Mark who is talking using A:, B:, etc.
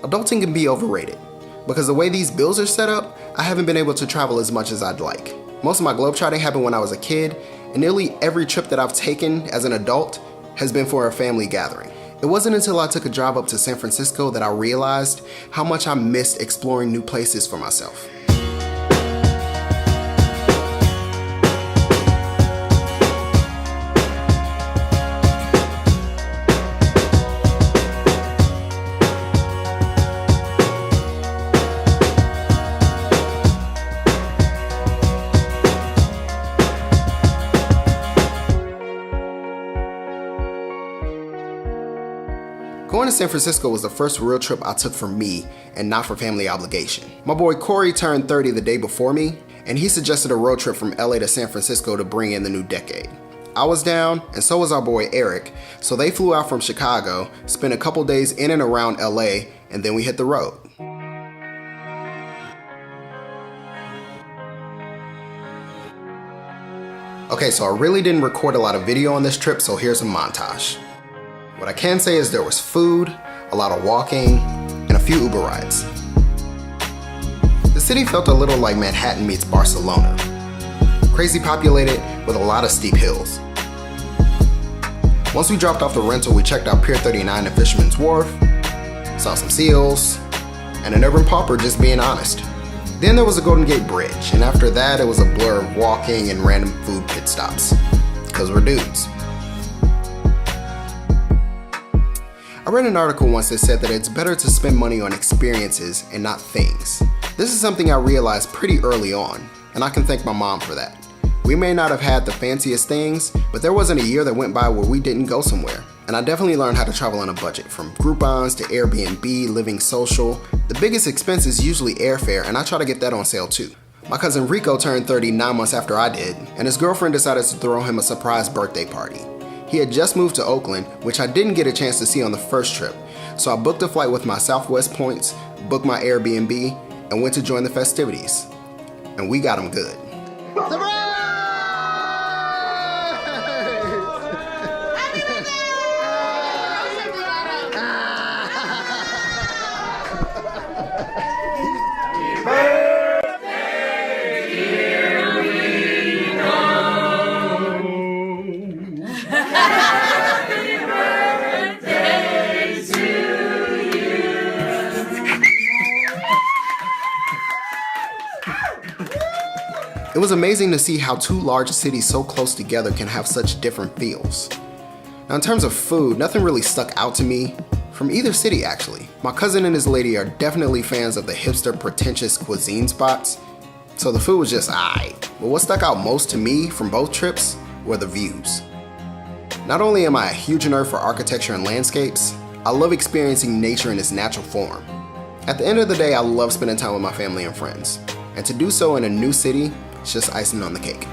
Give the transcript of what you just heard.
A: Adulting can be overrated. Because the way these bills are set up, I haven't been able to travel as much as I'd like. Most of my globetrotting happened when I was a kid, and nearly every trip that I've taken as an adult has been for a family gathering. It wasn't until I took a drive up to San Francisco that I realized how much I missed exploring new places for myself. Going to San Francisco was the first real trip I took for me and not for family obligation. My boy Corey turned 30 the day before me, and he suggested a road trip from LA to San Francisco to bring in the new decade. I was down, and so was our boy Eric, so they flew out from Chicago, spent a couple days in and around LA, and then we hit the road. Okay, so I really didn't record a lot of video on this trip, so here's a montage. What I can say is there was food, a lot of walking, and a few Uber rides. The city felt a little like Manhattan meets Barcelona. Crazy populated with a lot of steep hills. Once we dropped off the rental, we checked out Pier 39 and Fisherman's Wharf, saw some seals, and an urban pauper just being honest. Then there was the Golden Gate Bridge, and after that it was a blur of walking and random food pit stops, because we're dudes. I read an article once that said that it's better to spend money on experiences and not things. This is something I realized pretty early on, and I can thank my mom for that. We may not have had the fanciest things, but there wasn't a year that went by where we didn't go somewhere. And I definitely learned how to travel on a budget, from Groupons to Airbnb, living social. The biggest expense is usually airfare, and I try to get that on sale too. My cousin Rico turned 30 9 months after I did, and his girlfriend decided to throw him a surprise birthday party. He had just moved to Oakland, which I didn't get a chance to see on the first trip, so I booked a flight with my Southwest points, booked my Airbnb, and went to join the festivities. And we got him good. It was amazing to see how two large cities so close together can have such different feels. Now in terms of food, nothing really stuck out to me from either city actually. My cousin and his lady are definitely fans of the hipster pretentious cuisine spots, so the food was just aight. But what stuck out most to me from both trips were the views. Not only am I a huge nerd for architecture and landscapes, I love experiencing nature in its natural form. At the end of the day, I love spending time with my family and friends, and to do so in a new city, it's just icing on the cake.